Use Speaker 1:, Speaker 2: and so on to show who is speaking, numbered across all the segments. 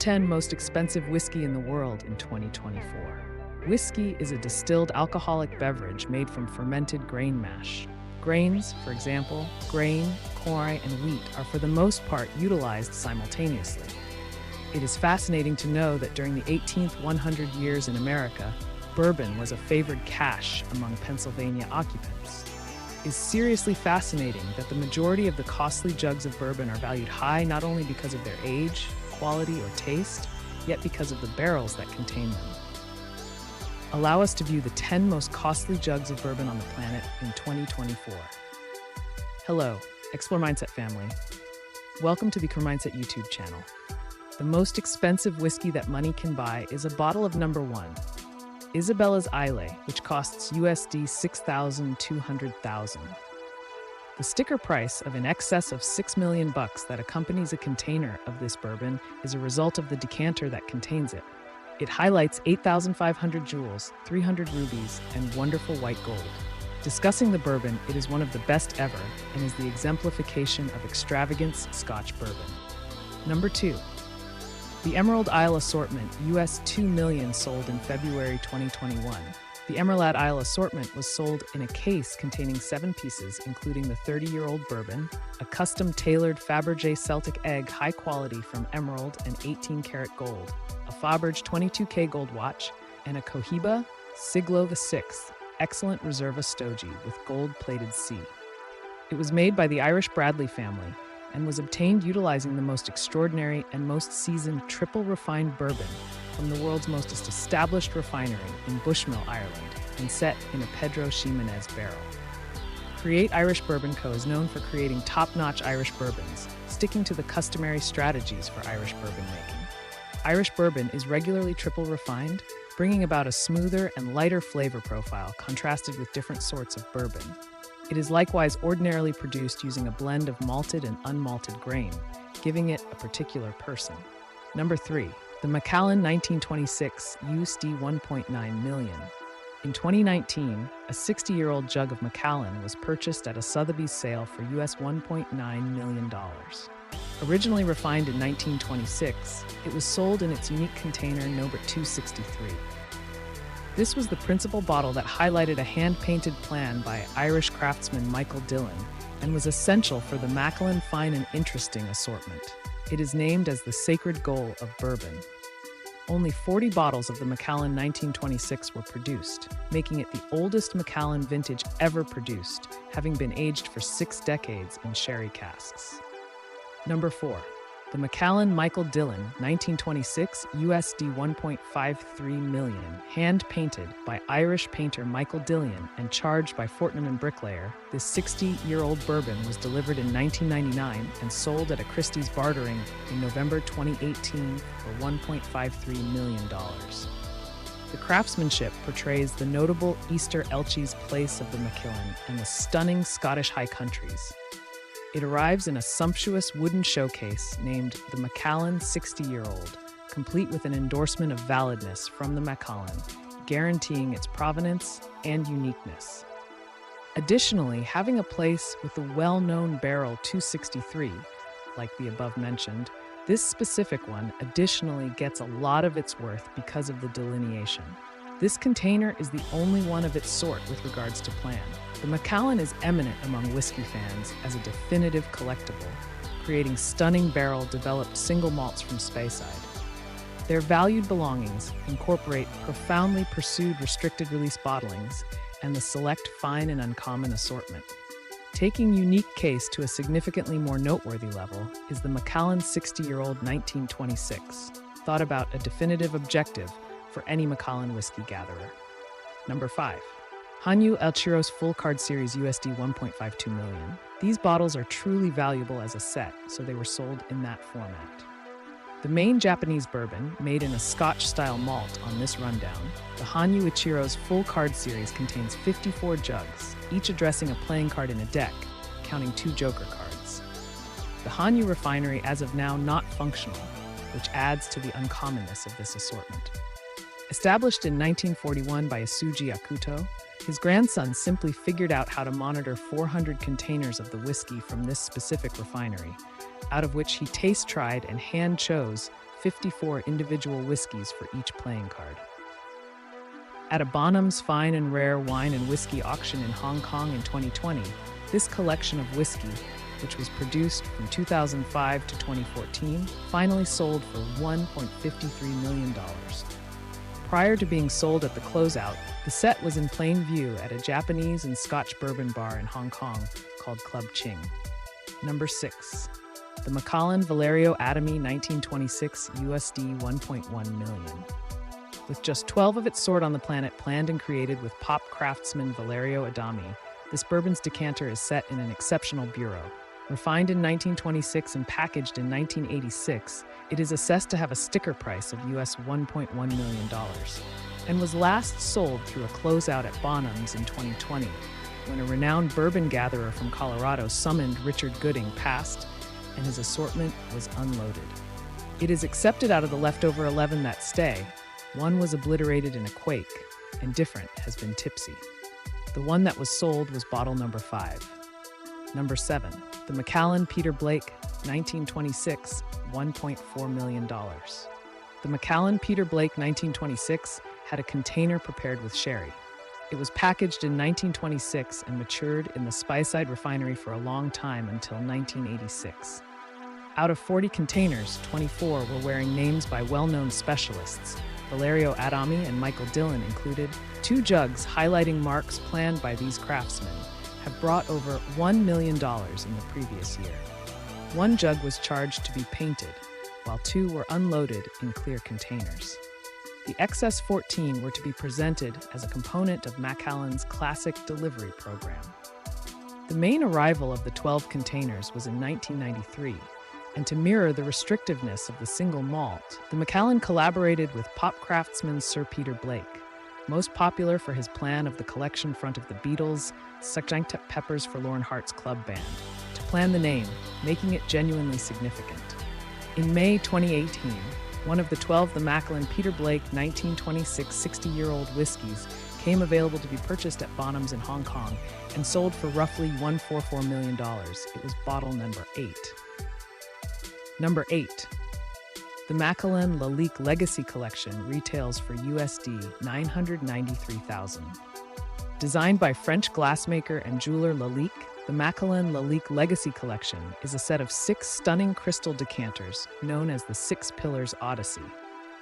Speaker 1: 10 most expensive whiskey in the world in 2024. Whiskey is a distilled alcoholic beverage made from fermented grain mash. Grains, for example, grain, corn, and wheat, are for the most part utilized simultaneously. It is fascinating to know that during the 18th 100 years in America, bourbon was a favored cache among Pennsylvania occupants. It's seriously fascinating that the majority of the costly jugs of bourbon are valued high not only because of their age, quality, or taste, yet because of the barrels that contain them. Allow us to view the 10 most costly jugs of bourbon on the planet in 2024. Hello, Explore Mindset family. Welcome to the Explore Mindset YouTube channel. The most expensive whiskey that money can buy is a bottle of number 1, Isabella's Islay, which costs USD 6,200,000. The sticker price of in excess of $6 million that accompanies a container of this bourbon is a result of the decanter that contains it. It highlights 8,500 jewels, 300 rubies, and wonderful white gold. Discussing the bourbon, it is one of the best ever and is the exemplification of extravagance Scotch bourbon. Number 2. The Emerald Isle Assortment, US $2 million, sold in February 2021. The Emerald Isle Assortment was sold in a case containing 7 pieces, including the 30-year-old bourbon, a custom-tailored Fabergé Celtic egg high quality from emerald and 18-karat gold, a Fabergé 22K gold watch, and a Cohiba Siglo VI Excellent Reserva Stogie with gold-plated C. It was made by the Irish Bradley family and was obtained utilizing the most extraordinary and most seasoned triple-refined bourbon from the world's most established refinery in Bushmill, Ireland, and set in a Pedro Ximenez barrel. Create Irish Bourbon Co. is known for creating top-notch Irish bourbons, sticking to the customary strategies for Irish bourbon making. Irish bourbon is regularly triple-refined, bringing about a smoother and lighter flavor profile contrasted with different sorts of bourbon. It is likewise ordinarily produced using a blend of malted and unmalted grain, giving it a particular person. Number 3. The Macallan 1926 USD 1.9 million. In 2019, a 60-year-old jug of Macallan was purchased at a Sotheby's sale for US $1.9 million. Originally refined in 1926, it was sold in its unique container number 263. This was the principal bottle that highlighted a hand-painted plan by Irish craftsman Michael Dillon and was essential for the Macallan Fine and Interesting assortment. It is named as the sacred goal of bourbon. Only 40 bottles of the Macallan 1926 were produced, making it the oldest Macallan vintage ever produced, having been aged for 6 decades in sherry casks. Number 4. The Macallan Michael Dillon 1926 USD 1.53 million, hand-painted by Irish painter Michael Dillon and charged by Fortnum & Bricklayer. This 60-year-old bourbon was delivered in 1999 and sold at a Christie's bartering in November 2018 for $1.53 million. The craftsmanship portrays the notable Easter Elchies place of the Macallan and the stunning Scottish High Countries. It arrives in a sumptuous wooden showcase named the Macallan 60-year-old, complete with an endorsement of validness from the Macallan, guaranteeing its provenance and uniqueness. Additionally, having a place with the well-known barrel 263, like the above mentioned, this specific one additionally gets a lot of its worth because of the delineation. This container is the only one of its sort with regards to plan. The Macallan is eminent among whiskey fans as a definitive collectible, creating stunning barrel-developed single malts from Speyside. Their valued belongings incorporate profoundly pursued restricted-release bottlings and the select fine and uncommon assortment. Taking unique case to a significantly more noteworthy level is the Macallan 60-year-old 1926, thought about a definitive objective for any Macallan whiskey gatherer. Number 5. Hanyu El Chiro's Full Card Series USD 1.52 million. These bottles are truly valuable as a set, so they were sold in that format. The main Japanese bourbon, made in a Scotch-style malt on this rundown, the Hanyu Ichiro's Full Card Series contains 54 jugs, each addressing a playing card in a deck, counting 2 joker cards. The Hanyu refinery as of now not functional, which adds to the uncommonness of this assortment. Established in 1941 by Isuji Akuto, his grandson simply figured out how to monitor 400 containers of the whiskey from this specific refinery, out of which he taste-tried and hand-chose 54 individual whiskeys for each playing card. At a Bonham's Fine and Rare Wine and Whiskey auction in Hong Kong in 2020, this collection of whiskey, which was produced from 2005 to 2014, finally sold for $1.53 million. Prior to being sold at the closeout, the set was in plain view at a Japanese and Scotch bourbon bar in Hong Kong called Club Ching. Number 6. The Macallan Valerio Adami 1926 USD 1.1 million. With just 12 of its sort on the planet planned and created with pop craftsman Valerio Adami, this bourbon's decanter is set in an exceptional bureau. Refined in 1926 and packaged in 1986, it is assessed to have a sticker price of US $1.1 million and was last sold through a closeout at Bonham's in 2020, when a renowned bourbon gatherer from Colorado summoned Richard Gooding past and his assortment was unloaded. It is accepted out of the leftover 11 that stay. One was obliterated in a quake, and different has been tipsy. The one that was sold was bottle number 5. Number 7. The Macallan Peter Blake 1926 $1.4 million. The Macallan Peter Blake 1926 had a container prepared with sherry. It was packaged in 1926 and matured in the Speyside refinery for a long time until 1986. Out of 40 containers, 24 were wearing names by well-known specialists. Valerio Adami and Michael Dillon included. 2 jugs highlighting marks planned by these craftsmen have brought over $1 million in the previous year. 1 jug was charged to be painted, while 2 were unloaded in clear containers. The excess 14 were to be presented as a component of Macallan's classic delivery program. The main arrival of the 12 containers was in 1993, and to mirror the restrictiveness of the single malt, the Macallan collaborated with pop craftsman Sir Peter Blake, most popular for his plan of the collection front of the Beatles' Sgt. Pepper's Forlorn Hearts Club Band, to plan the name, making it genuinely significant. In May 2018, one of the 12 the Macallan Peter Blake 1926 60-year-old whiskeys came available to be purchased at Bonham's in Hong Kong and sold for roughly $144 million. It was bottle number 8. Number 8. The Macallan Lalique Legacy Collection retails for USD $993,000. Designed by French glassmaker and jeweler Lalique, the Macallan Lalique Legacy Collection is a set of 6 stunning crystal decanters known as the 6 Pillars Odyssey.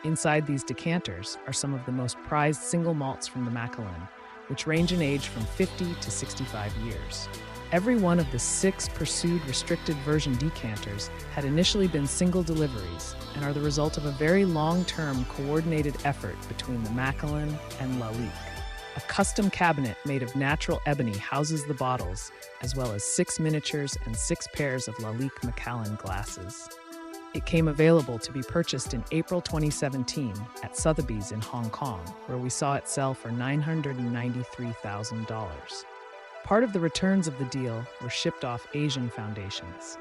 Speaker 1: Inside these decanters are some of the most prized single malts from the Macallan, which range in age from 50 to 65 years. Every one of the 6 pursued restricted version decanters had initially been single deliveries and are the result of a very long-term coordinated effort between the Macallan and Lalique. A custom cabinet made of natural ebony houses the bottles, as well as 6 miniatures and 6 pairs of Lalique Macallan glasses. It came available to be purchased in April 2017 at Sotheby's in Hong Kong, where we saw it sell for $993,000. Part of the returns of the deal were shipped off Asian foundations.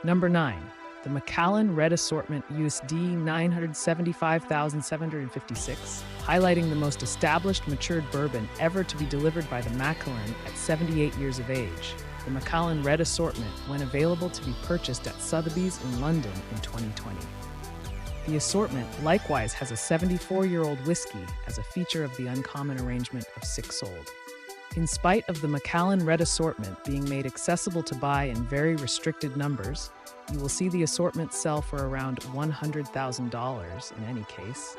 Speaker 1: Number 9. The Macallan Red Assortment USD $975,756, highlighting the most established matured bourbon ever to be delivered by the Macallan at 78 years of age. The Macallan Red Assortment went available to be purchased at Sotheby's in London in 2020. The assortment likewise has a 74-year-old whiskey as a feature of the uncommon arrangement of 6 sold. In spite of the Macallan Red Assortment being made accessible to buy in very restricted numbers, you will see the assortment sell for around $100,000 in any case.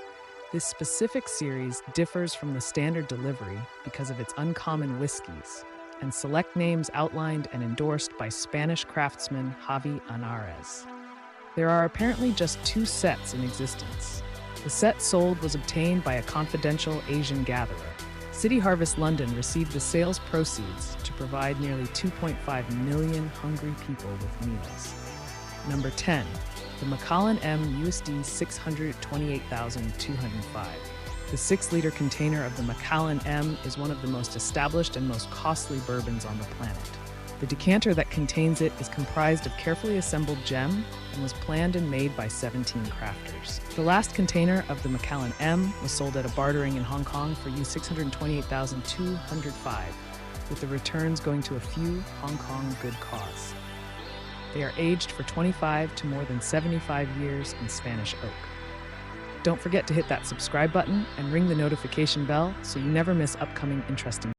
Speaker 1: This specific series differs from the standard delivery because of its uncommon whiskeys and select names outlined and endorsed by Spanish craftsman Javi Anares. There are apparently just 2 sets in existence. The set sold was obtained by a confidential Asian gatherer. City Harvest London received the sales proceeds to provide nearly 2.5 million hungry people with meals. Number 10. The Macallan M USD $628,205. The 6-liter container of the Macallan M is one of the most established and most costly bourbons on the planet. The decanter that contains it is comprised of carefully assembled gem and was planned and made by 17 crafters. The last container of the Macallan M was sold at a bartering in Hong Kong for $628,205, with the returns going to a few Hong Kong good cause. They are aged for 25 to more than 75 years in Spanish oak. Don't forget to hit that subscribe button and ring the notification bell so you never miss upcoming interesting